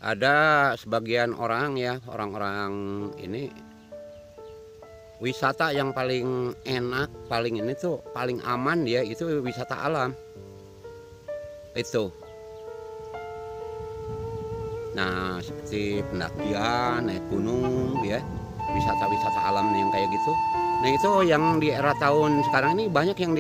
Ada sebagian orang ya, orang-orang ini wisata yang paling enak, paling ini tuh paling aman dia itu wisata alam. Itu. Nah, seperti pendakian, naik gunung ya, wisata-wisata alam yang kayak gitu. Nah, itu yang di era tahun sekarang ini banyak yang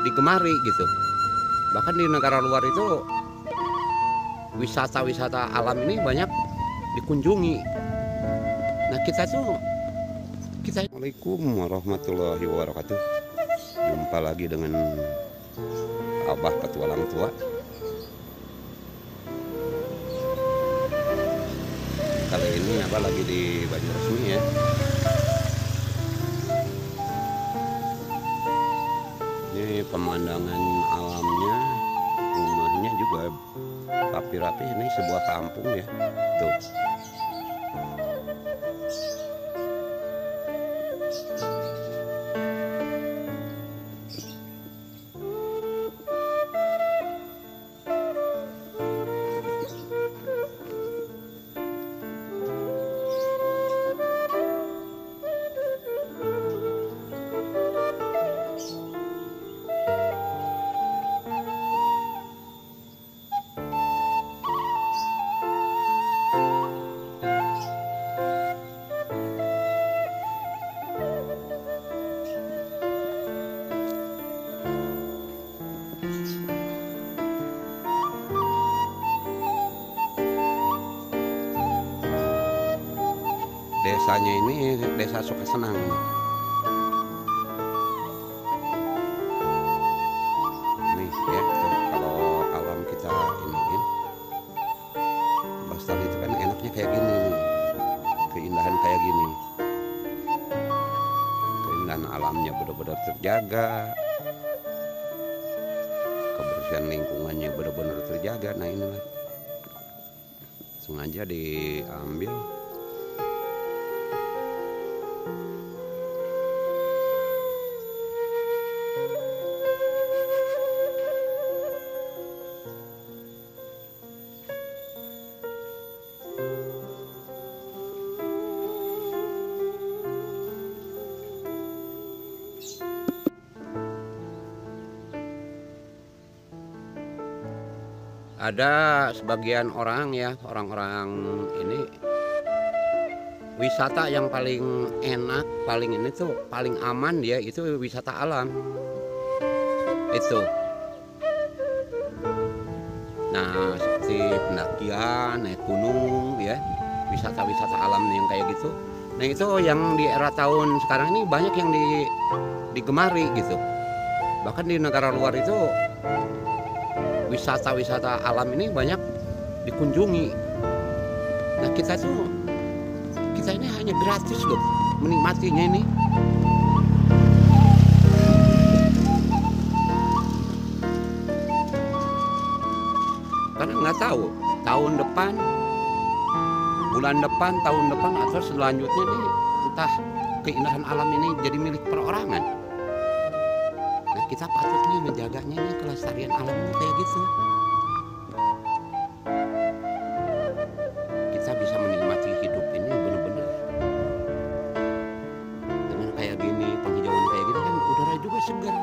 digemari gitu. Bahkan di negara luar itu wisata-wisata alam ini banyak dikunjungi. Nah, Assalamualaikum warahmatullahi wabarakatuh. Jumpa lagi dengan Abah Petualang Tua. Kali ini Abah lagi di Banjarmasin ya. Ini pemandangan alamnya, rumahnya juga rapi-rapi. Ini sebuah kampung ya. Tuh. Desanya ini desa Sukasenang. Nih ya, tuh, kalau alam kita iniin, Bastard itu kan enaknya kayak gini nih. Keindahan kayak gini. Keindahan alamnya benar-benar terjaga. Kebersihan lingkungannya benar-benar terjaga. Nah inilah. Sengaja diambil. Ada sebagian orang ya, orang-orang ini wisata yang paling enak, paling ini tuh paling aman dia itu wisata alam. Itu. Nah, seperti pendakian, naik gunung ya, wisata-wisata alam yang kayak gitu. Nah, itu yang di era tahun sekarang ini banyak yang digemari gitu. Bahkan di negara luar itu wisata-wisata alam ini banyak dikunjungi. Nah, kita ini hanya gratis loh menikmatinya ini. Karena nggak tahu tahun depan, bulan depan, tahun depan atau selanjutnya nih entah keindahan alam ini jadi milik perorangan. Nah, kita patutnya menjaganya nih, kelestarian alam ini kayak gitu. Kita bisa menikmati hidup ini benar-benar dengan kayak gini, penghijauan kayak gini kan udara juga segar.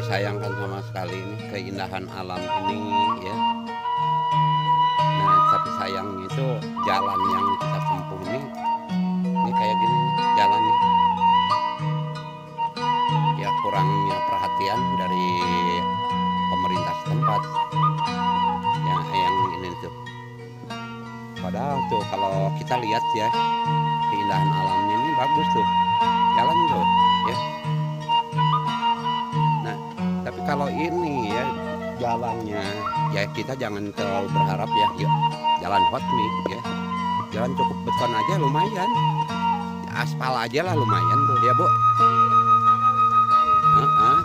disayangkan sama sekali ini keindahan alam ini ya. Nah, tapi sayangnya itu jalan yang kita tempuh ini kayak gini nih, jalannya. Ya kurangnya perhatian dari pemerintah setempat. Yang ini tuh. Padahal tuh kalau kita lihat ya keindahan alamnya ini bagus tuh. Jalan tuh ya. Nah, tapi kalau ini ya jalannya ya kita jangan terlalu berharap ya. Yuk, jalan hot mix ya. Jalan cukup beton aja lumayan. Aspal aja lah lumayan tuh ya, Bu.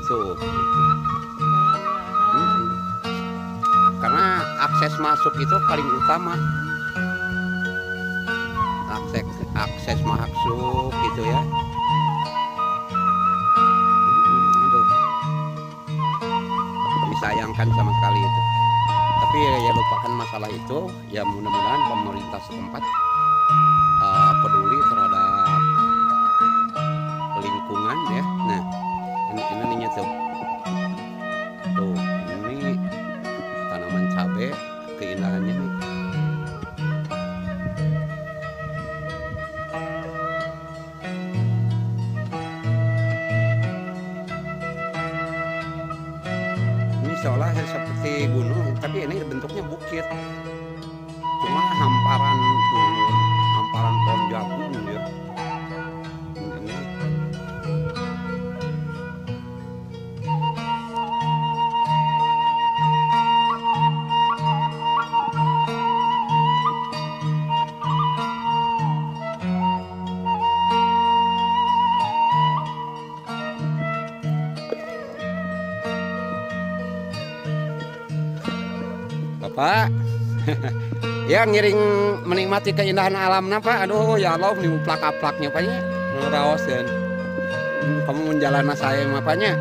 Tuh. Karena akses masuk itu paling utama. Akses masuk gitu ya. Aduh. Disayangkan sama sekali itu. Tapi ya lupakan masalah itu. Ya mudah-mudahan pemerintah setempat peduli terhadap lingkungan ya. Nah, ini tuh. Tuh, ini tanaman cabai keindahannya nih. Seolah seperti gunung, tapi ini bentuknya bukit. Cuma hamparan pohon jagung ya. Ini. Bapak, ya ngiring menikmati keindahan alam Pak. Aduh ya Allah, nih plak-plaknya Pak ya. Ngerawasin. Kamu menjalana saya Papanya.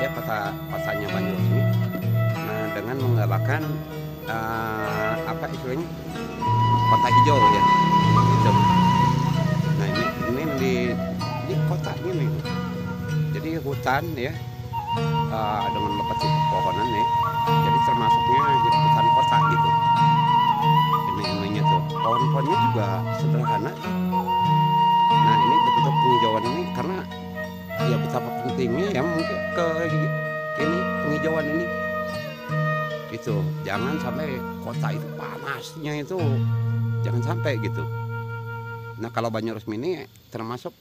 ya kotanya Banyuresmi. Nah, dengan menggalakkan apa istilahnya kota hijau ya. Gitu. Nah ini di kota ini, jadi hutan ya dengan lepas pepohonan ya. Jadi termasuknya jadi hutan kota gitu. Ini tuh pohon-pohonnya juga sederhana. Nah ini bentuk penghijauan ini karena ya betapa pentingnya ya mungkin ke ini penghijauan ini gitu. Jangan sampai kota itu panasnya itu jangan sampai gitu. Nah kalau Banyuresmi ini termasuk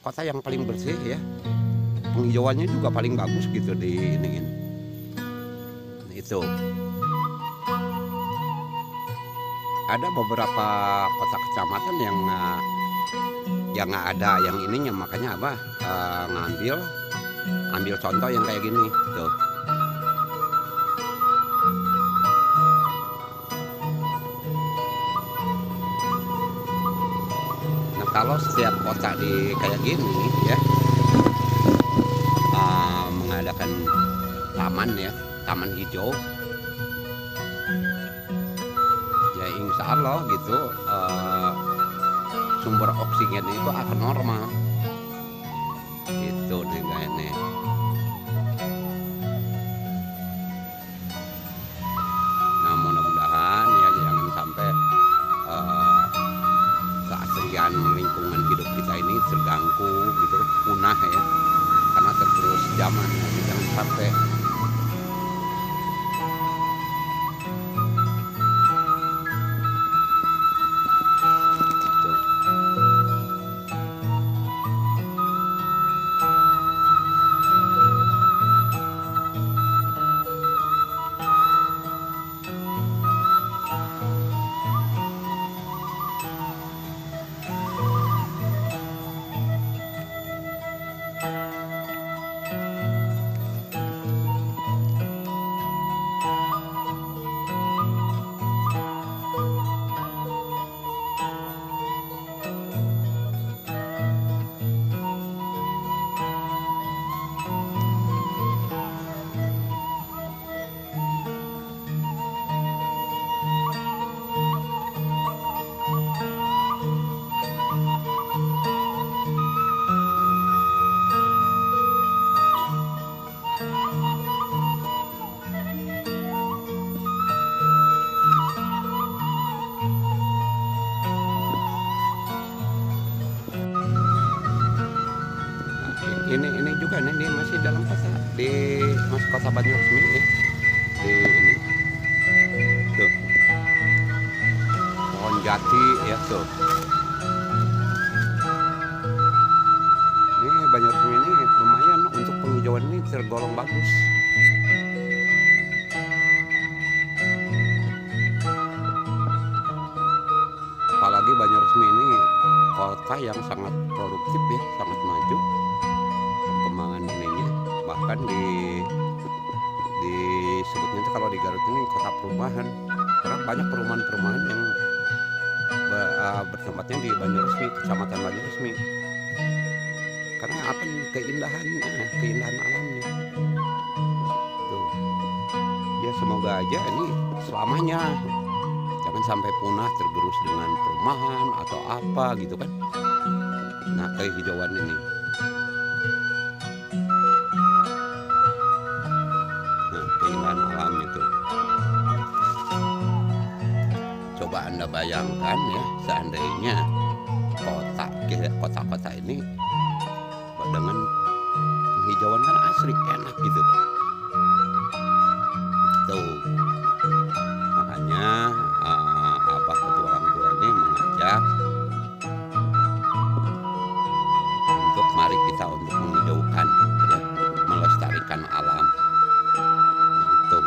kota yang paling bersih ya, penghijauannya juga paling bagus gitu di iniin itu. Ada beberapa kota kecamatan yang nggak ada yang ininya, makanya apa ngambil contoh yang kayak gini tuh. Nah kalau setiap kota di kayak gini ya mengadakan taman ya, taman hijau ya, insya Allah gitu sumber oksigen itu akan normal gitu nih kayaknya. Nah mudah-mudahan ya jangan sampai keasrian lingkungan hidup kita ini terganggu gitu, punah ya karena tergerus zaman. Jangan sampai ini juga nih masih dalam kota, masih kota Banyuresmi ya. Di ini tuh pohon jati ya tuh. Ini Banyuresmi ini lumayan untuk penghijauan ini tergolong bagus. Apalagi Banyuresmi ini kota yang sangat produktif ya, sangat maju perkembangan ininya. Bahkan disebutnya itu kalau di Garut ini kota perumahan, karena banyak perumahan-perumahan yang bertempatnya di Banyuresmi, kecamatan Banyuresmi. Karena apa keindahannya, keindahan alamnya tuh ya. Semoga aja ini selamanya jangan sampai punah tergerus dengan perumahan atau apa gitu kan. Nah kehijauan ini, nah keindahan alam itu, coba Anda bayangkan ya, seandainya kota-kota ini dengan penghijauan kan asri, enak gitu tuh. Makanya abah ketua orang tua ini mengajak untuk mari kita untuk menghijaukan ya, melestarikan alam itu.